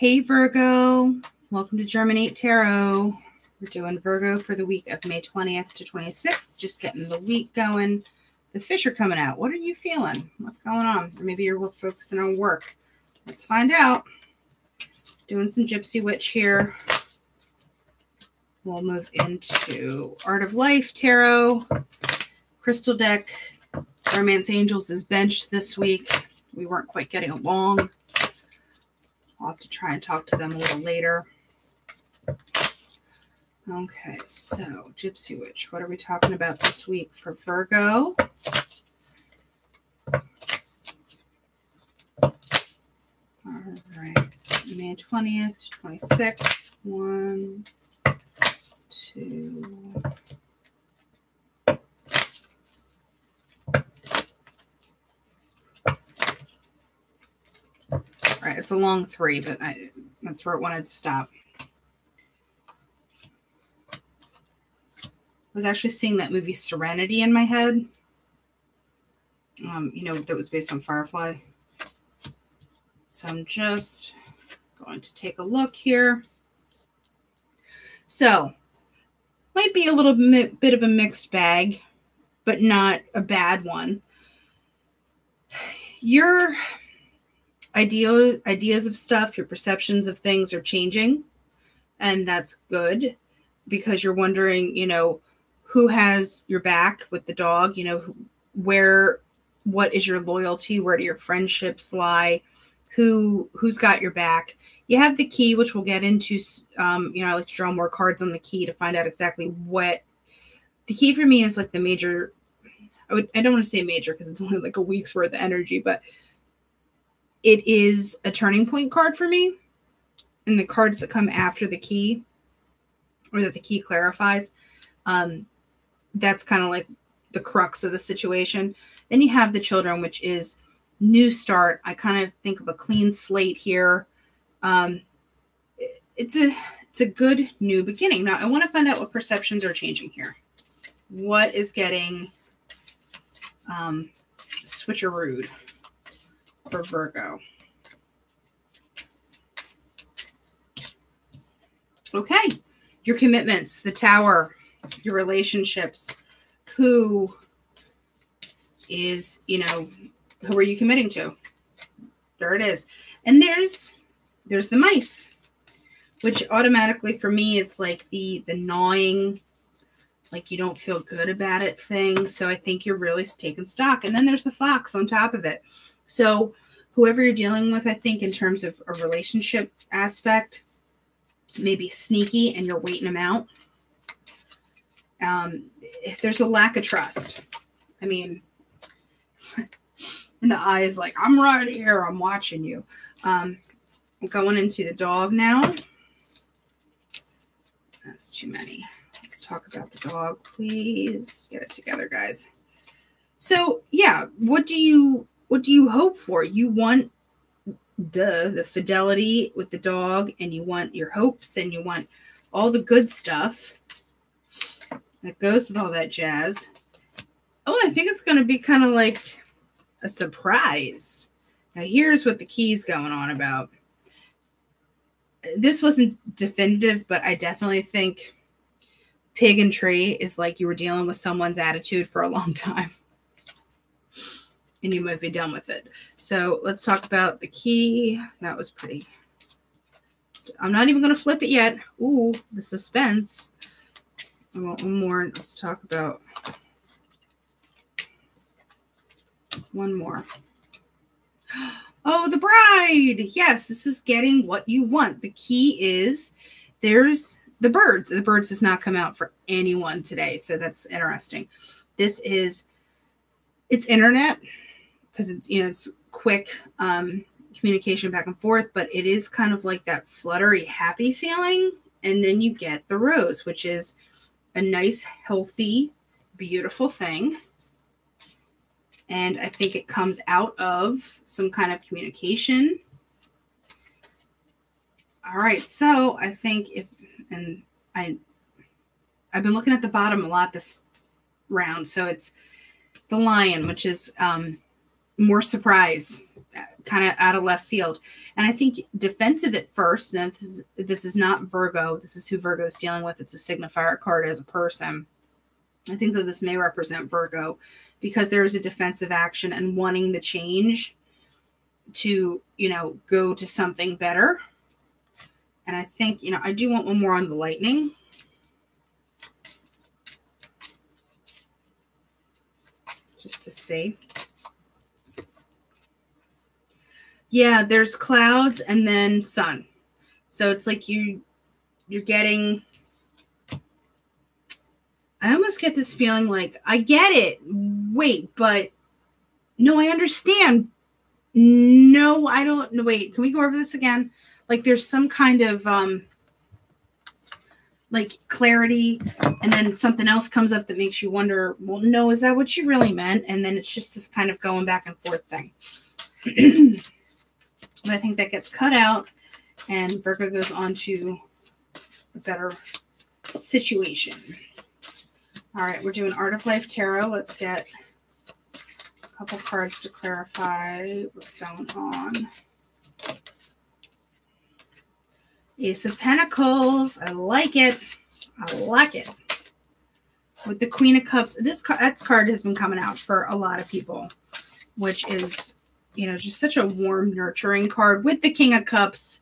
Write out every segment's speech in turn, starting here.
Hey Virgo, welcome to Germ Innate Tarot. We're doing Virgo for the week of May 20th to 26th, just getting the week going. The fish are coming out. What are you feeling? What's going on? Or maybe you're focusing on work. Let's find out. Doing some Gypsy Witch here. We'll move into Art of Life Tarot. Crystal deck. Romance Angels is benched this week. We weren't quite getting along. I'll have to try and talk to them a little later. Okay, so Gypsy Witch, what are we talking about this week for Virgo? All right, May 20th to 26th. 1, 2. All right, it's a long 3, but that's where it wanted to stop. I was actually seeing that movie Serenity in my head. That was based on Firefly. So I'm just going to take a look here. So, might be a little bit of a mixed bag, but not a bad one. Your ideas of stuff, your perceptions of things are changing, and that's good because you're wondering, who has your back with the dog, what is your loyalty, where do your friendships lie, who's got your back. You have the key, which we'll get into. I like to draw more cards on the key to find out exactly what the key for me is. Like the major, I don't want to say major because it's only like a week's worth of energy, but it is a turning point card for me. And the cards that come after the key, or that the key clarifies, that's kind of like the crux of the situation. Then you have the Children, which is new start. I kind of think of a clean slate here. It's a good new beginning. Now I want to find out what perceptions are changing here. What is getting switcherooed for Virgo? Okay, your commitments, the Tower, your relationships. Who is, who are you committing to? There it is. And there's the Mice, which automatically for me is like the gnawing, like you don't feel good about it thing. So I think you're really taking stock. And then there's the Fox on top of it. So whoever you're dealing with, I think in terms of a relationship aspect, maybe sneaky and you're waiting them out. If there's a lack of trust, and the eye is like, I'm right here, I'm watching you. Going into the dog now. That's too many. Let's talk about the dog, please. Get it together, guys. So yeah, what do you hope for? You want the fidelity with the dog, and you want your hopes, and you want all the good stuff that goes with all that jazz. Oh, I think it's going to be kind of like a surprise. Now, here's what the key's going on about. This wasn't definitive, but I definitely think pig and tree is like you were dealing with someone's attitude for a long time. And you might be done with it. So let's talk about the key. That was pretty. I'm not even going to flip it yet. Ooh, the suspense. I want one more. Let's talk about one more. Oh, the bride. Yes, this is getting what you want. The key is there's the birds. The birds has not come out for anyone today. So that's interesting. It's internet because it's quick communication back and forth, but it is kind of like that fluttery, happy feeling. And then you get the rose, which is a nice, healthy, beautiful thing. And I think it comes out of some kind of communication. All right. So I think I've been looking at the bottom a lot this round. So it's the Lion, which is more surprise. kind of out of left field. And I think defensive at first, and this is not Virgo, this is who Virgo is dealing with. It's a signifier card as a person. I think that this may represent Virgo because there is a defensive action and wanting the change to, go to something better. And I think, I do want one more on the lightning. Just to see. Yeah, there's clouds and then sun. So it's like you're getting, I almost get this feeling like, I get it. Wait, but no, I understand. No, I don't. No, wait, can we go over this again? Like there's some kind of like clarity, and then something else comes up that makes you wonder, well, no, is that what you really meant? And then it's just this kind of going back and forth thing. But I think that gets cut out, and Virgo goes on to a better situation. All right, we're doing Art of Life Tarot. Let's get a couple cards to clarify what's going on. Ace of Pentacles. I like it. I like it. With the Queen of Cups. That card has been coming out for a lot of people, which is, just such a warm, nurturing card. With the King of Cups.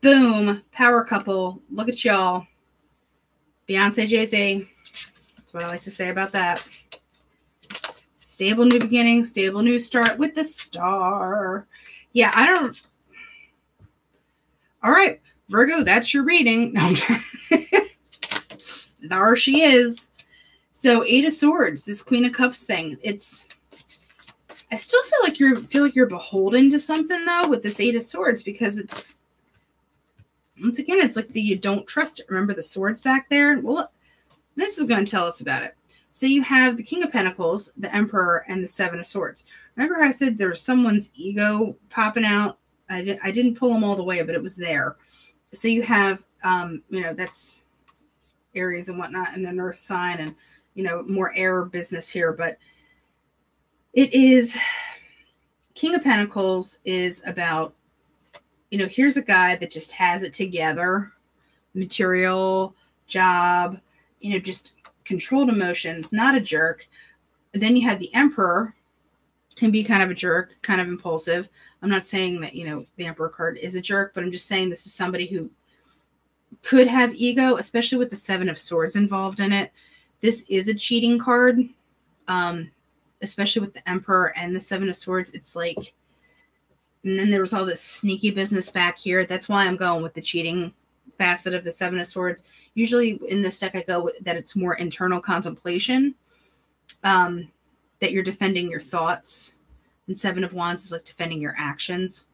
Boom. Power couple. Look at y'all. Beyonce, Jay-Z. That's what I like to say about that. Stable new beginning. Stable new start with the star. Yeah, all right, Virgo, that's your reading. No, there she is. So 8 of Swords, this Queen of Cups thing. I still feel like you're beholden to something though with this 8 of Swords, because it's, once again, it's like you don't trust it. Remember the swords back there? Well, this is going to tell us about it. So you have the King of Pentacles, the Emperor, and the 7 of Swords. Remember I said there was someone's ego popping out? I didn't pull them all the way, but it was there. So you have, that's Aries and whatnot, and an earth sign, and, more air business here. But it is, King of Pentacles is about, here's a guy that just has it together. Material, job, just controlled emotions, not a jerk. And then you have the Emperor, can be kind of a jerk, kind of impulsive. I'm not saying that, the Emperor card is a jerk, but I'm just saying this is somebody who could have ego, especially with the 7 of Swords involved in it. This is a cheating card, especially with the Emperor and the 7 of Swords. It's like, and then there was all this sneaky business back here. That's why I'm going with the cheating facet of the 7 of Swords. Usually in this deck, I go with that it's more internal contemplation, that you're defending your thoughts. And 7 of Wands is like defending your actions.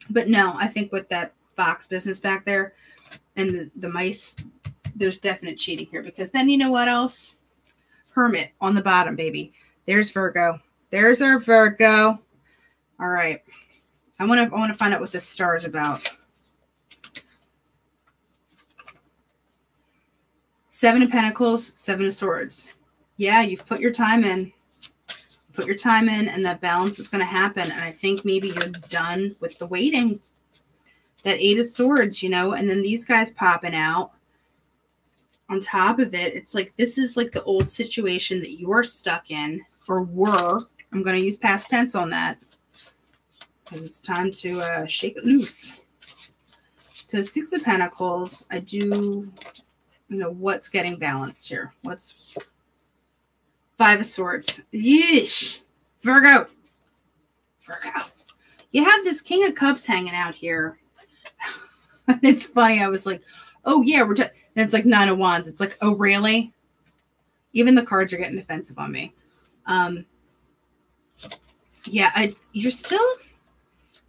But no, I think with that fox business back there and the mice, there's definite cheating here, because then you know what else? Hermit on the bottom, baby. There's Virgo. There's our Virgo. All right. I want to find out what this star is about. 7 of Pentacles, 7 of Swords. Yeah, you've put your time in. Put your time in, and that balance is going to happen. And I think maybe you're done with the waiting. That 8 of Swords, and then these guys popping out. On top of it, it's like this is like the old situation that you're stuck in, or were. I'm going to use past tense on that, because it's time to shake it loose. So 6 of Pentacles, I do, what's getting balanced here? What's 5 of Swords? Yeesh. Virgo. You have this King of Cups hanging out here. And it's funny. I was like, oh, yeah. And it's like 9 of Wands. It's like, oh, really? Even the cards are getting defensive on me. Yeah, you're still...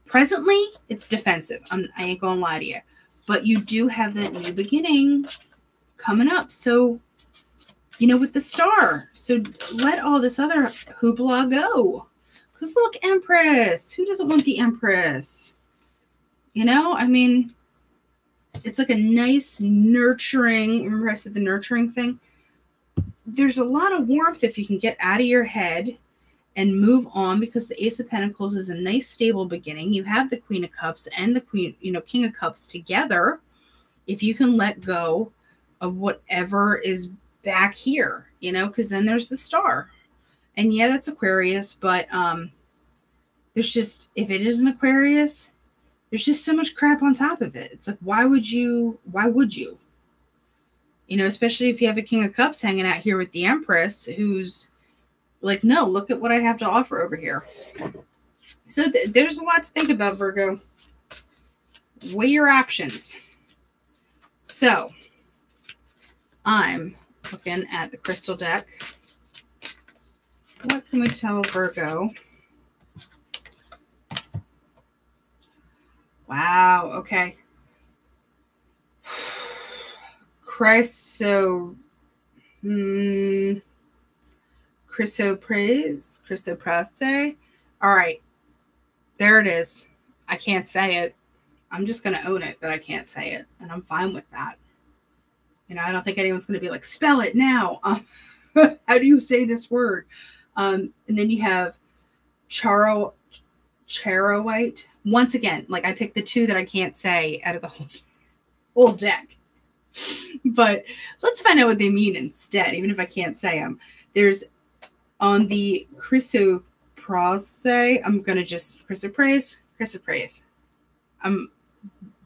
Presently, it's defensive. I ain't going to lie to you. But you do have that new beginning coming up. So... with the star. So let all this other hoopla go. Because look, Empress. Who doesn't want the Empress? It's like a nice nurturing. Remember I said the nurturing thing? There's a lot of warmth if you can get out of your head and move on, because the Ace of Pentacles is a nice stable beginning. You have the Queen of Cups and the King of Cups together. If you can let go of whatever is back here, because then there's the Star. And yeah, that's Aquarius, but there's just, if it is an Aquarius, there's just so much crap on top of it. It's like, why would you? Especially if you have a King of Cups hanging out here with the Empress, who's like, no, look at what I have to offer over here. So there's a lot to think about, Virgo. Weigh your options. So I'm looking at the crystal deck. What can we tell Virgo? Wow, okay. Chrysoprase. All right, there it is. I can't say it. I'm just going to own it that I can't say it, and I'm fine with that. I don't think anyone's going to be like, spell it now. How do you say this word? And then you have Charoite. Once again, like, I picked the two that I can't say out of the whole deck. But let's find out what they mean instead, even if I can't say them. There's on the Chrysoprase. I'm going to just Chrysoprase.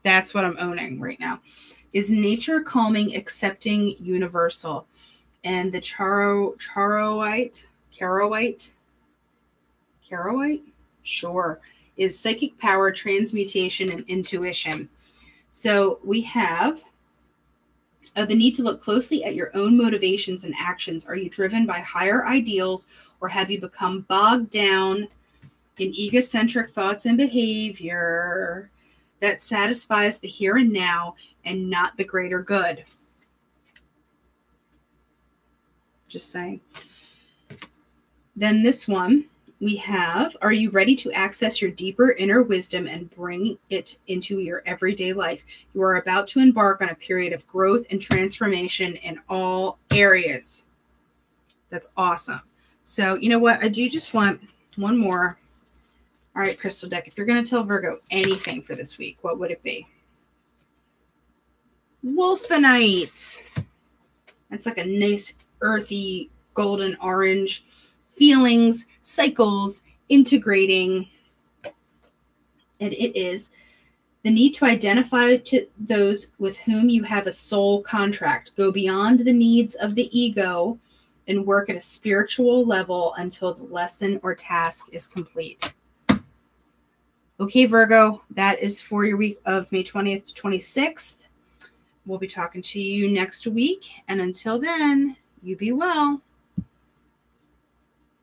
That's what I'm owning right now. Is nature, calming, accepting, universal. And the Charoite? Sure. Is psychic power, transmutation, and intuition. So we have the need to look closely at your own motivations and actions. Are you driven by higher ideals, or have you become bogged down in egocentric thoughts and behavior that satisfies the here and now and not the greater good? Just saying. Then this one we have, are you ready to access your deeper inner wisdom and bring it into your everyday life? You are about to embark on a period of growth and transformation in all areas. That's awesome. So, you know what? I do just want one more. All right, crystal deck, if you're going to tell Virgo anything for this week, what would it be? Wolfenite. That's like a nice earthy golden orange. Feelings, cycles, integrating. And it is the need to identify to those with whom you have a soul contract. Go beyond the needs of the ego and work at a spiritual level until the lesson or task is complete. Okay, Virgo, that is for your week of May 20th to 26th. We'll be talking to you next week. And until then, you be well.